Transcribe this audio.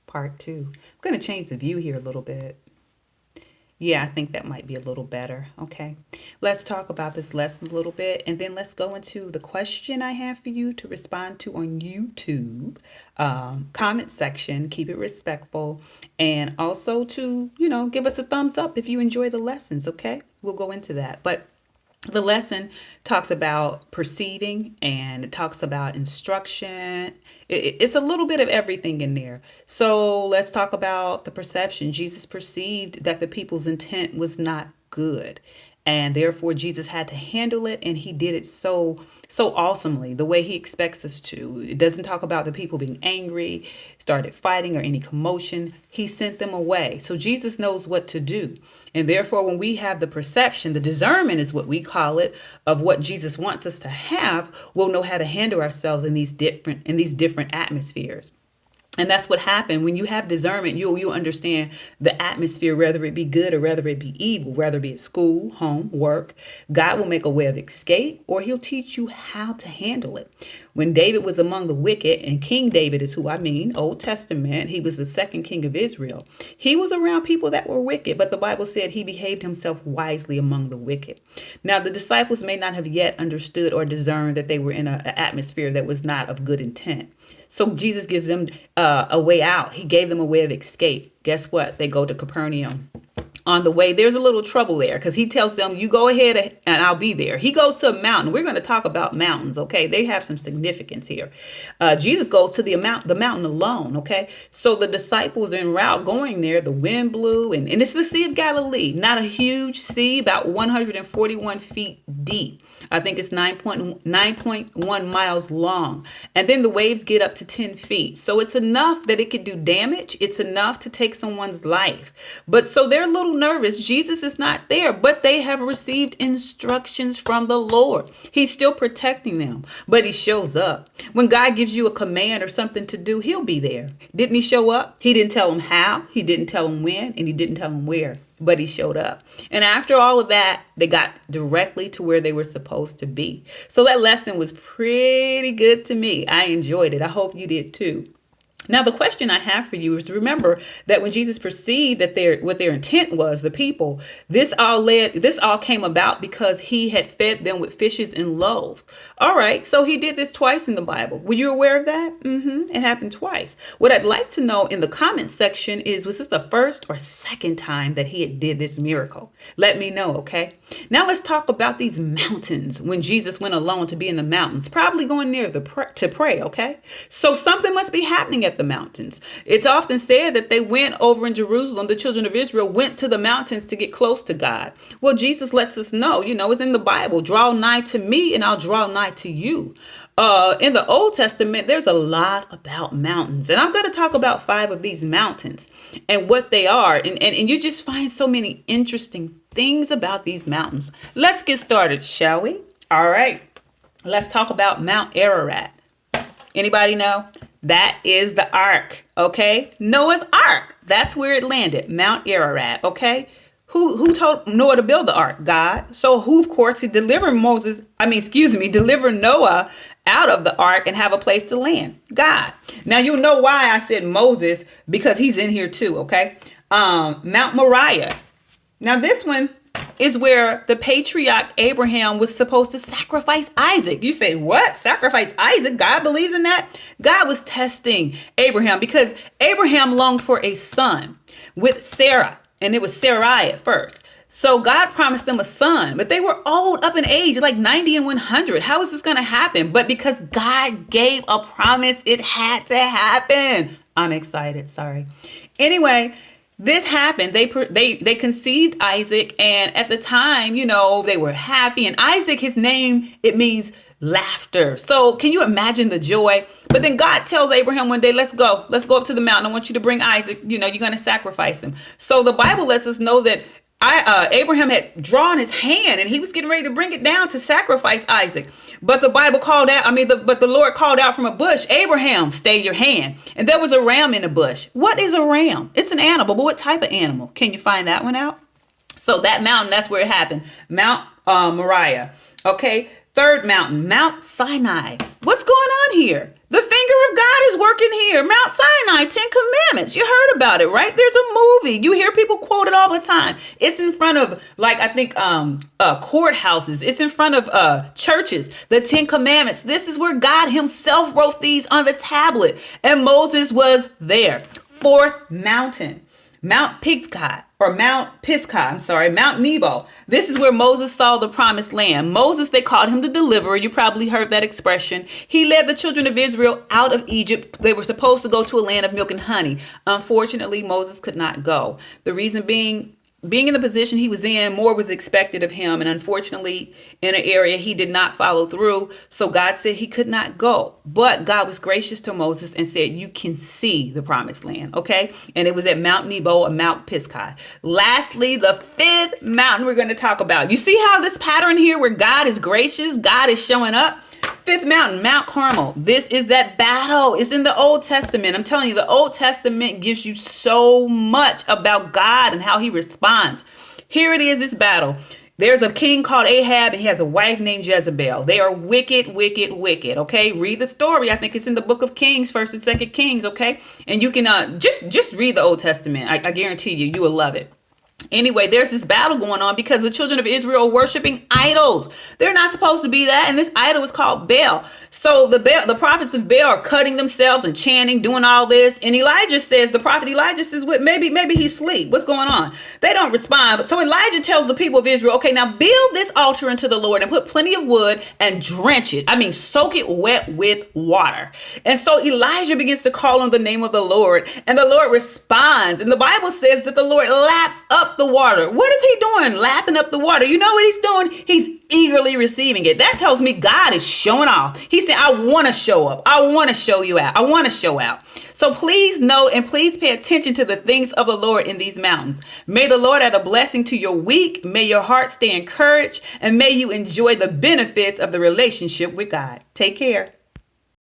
part 2. I'm going to change the view here a little bit. Yeah, I think that might be a little better. Okay. Let's talk about this lesson a little bit, and then let's go into the question I have for you to respond to on YouTube. Comment section, keep it respectful, and also to, give us a thumbs up if you enjoy the lessons. Okay. We'll go into that. But the lesson talks about perceiving and it talks about instruction. It's a little bit of everything in there. So let's talk about the perception. Jesus perceived that the people's intent was not good. And therefore, Jesus had to handle it, and he did it so awesomely, the way he expects us to. It doesn't talk about the people being angry, started fighting, or any commotion. He sent them away. So Jesus knows what to do. And therefore, when we have the perception, the discernment is what we call it, of what Jesus wants us to have, we'll know how to handle ourselves in these different atmospheres. And that's what happened. When you have discernment, you'll understand the atmosphere, whether it be good or whether it be evil, whether it be at school, home, work. God will make a way of escape, or he'll teach you how to handle it. When David was among the wicked, and King David is who I mean, Old Testament, he was the second king of Israel. He was around people that were wicked, but the Bible said he behaved himself wisely among the wicked. Now, the disciples may not have yet understood or discerned that they were in an atmosphere that was not of good intent. So Jesus gives them a way out. He gave them a way of escape. Guess what? They go to Capernaum. On the way, there's a little trouble there because he tells them, you go ahead and I'll be there. He goes to a mountain. We're going to talk about mountains, okay? They have some significance here. Jesus goes to the mountain alone, okay? So the disciples are en route going there. The wind blew, and it's the Sea of Galilee, not a huge sea, about 141 feet deep. I think it's 9.1 miles long. And then the waves get up to 10 feet. So it's enough that it could do damage. It's enough to take someone's life. But so they're a little nervous. Jesus is not there, but they have received instructions from the Lord. He's still protecting them, but he shows up. When God gives you a command or something to do, he'll be there. Didn't he show up? He didn't tell them how, he didn't tell them when, and he didn't tell them where, but he showed up. And after all of that, they got directly to where they were supposed to be. So that lesson was pretty good to me. I enjoyed it. I hope you did too. Now, the question I have for you is to remember that when Jesus perceived that what their intent was, the people, this all came about because he had fed them with fishes and loaves. All right, so he did this twice in the Bible. Were you aware of that? It happened twice. What I'd like to know in the comment section is, was this the first or second time that he did this miracle? Let me know, okay? Now let's talk about these mountains. When Jesus went alone to be in the mountains, probably going near to pray, okay? So something must be happening at the mountains. It's often said that they went over in Jerusalem. The children of Israel went to the mountains to get close to God. Well, Jesus lets us know, it's in the Bible, draw nigh to me and I'll draw nigh to you. In the Old Testament, there's a lot about mountains, and I'm going to talk about 5 of these mountains and what they are. And you just find so many interesting things about these mountains. Let's get started, shall we? All right. Let's talk about Mount Ararat. Anybody know? That is the ark, okay? Noah's ark. That's where it landed, Mount Ararat, okay? Who told Noah to build the ark? God. So who, of course, could deliver deliver Noah out of the ark and have a place to land? God. Now, you know why I said Moses, because he's in here too, okay? Mount Moriah. Now, this one is where the patriarch Abraham was supposed to sacrifice Isaac. You say, what? Sacrifice Isaac? God believes in that? God was testing Abraham because Abraham longed for a son with Sarah, and it was Sarai at first. So God promised them a son, but they were old, up in age, like 90 and 100. How is this going to happen? But because God gave a promise, it had to happen. I'm excited. Sorry. Anyway, this happened. They conceived Isaac, and at the time, they were happy. And Isaac, his name, it means laughter. So can you imagine the joy? But then God tells Abraham one day, let's go up to the mountain. I want you to bring Isaac. You're going to sacrifice him. So the Bible lets us know that Abraham had drawn his hand and he was getting ready to bring it down to sacrifice Isaac. But the Bible called out, but the Lord called out from a bush, Abraham, stay your hand. And there was a ram in the bush. What is a ram? It's an animal, but what type of animal? Can you find that one out? So that mountain, that's where it happened. Mount Moriah. Okay. Third mountain, Mount Sinai. What's going on here? The finger of God is working here. Mount Sinai, 10 Commandments. You heard about it, right? There's a movie. You hear people quote it all the time. It's in front of, like, I think courthouses. It's in front of churches. The 10 Commandments. This is where God himself wrote these on the tablet. And Moses was there. Fourth mountain. Mount Pisgah, or Mount Pisgah, Mount Nebo. This is where Moses saw the promised land. Moses, they called him the deliverer. You probably heard that expression. He led the children of Israel out of Egypt. They were supposed to go to a land of milk and honey. Unfortunately, Moses could not go. The reason being in the position he was in, more was expected of him. And unfortunately, in an area he did not follow through. So God said he could not go. But God was gracious to Moses and said, you can see the promised land. Okay. And it was at Mount Nebo or Mount Pisgah. Lastly, the fifth mountain we're going to talk about. You see how this pattern here where God is gracious, God is showing up? Fifth mountain, Mount Carmel. This is that battle. It's in the Old Testament. I'm telling you, the Old Testament gives you so much about God and how he responds. Here it is, this battle. There's a king called Ahab, and he has a wife named Jezebel. They are wicked, wicked, wicked. Okay, read the story. I think it's in the book of Kings, 1st and 2nd Kings. Okay, and you can just read the Old Testament. I guarantee you will love it. Anyway, there's this battle going on because the children of Israel are worshiping idols. They're not supposed to be that. And this idol is called Baal. So the prophets of Baal are cutting themselves and chanting, doing all this. And Elijah says, the prophet Elijah says, maybe he's asleep. What's going on? They don't respond. But so Elijah tells the people of Israel, okay, now build this altar unto the Lord and put plenty of wood and drench it. I mean, soak it wet with water. And so Elijah begins to call on the name of the Lord, and the Lord responds. And the Bible says that the Lord laps up the water. What is he doing? Lapping up the water. You know what he's doing? He's eagerly receiving it. That tells me God is showing off. He said, I want to show up. I want to show you out. I want to show out. So please know and please pay attention to the things of the Lord in these mountains. May the Lord add a blessing to your week. May your heart stay encouraged, and may you enjoy the benefits of the relationship with God. Take care.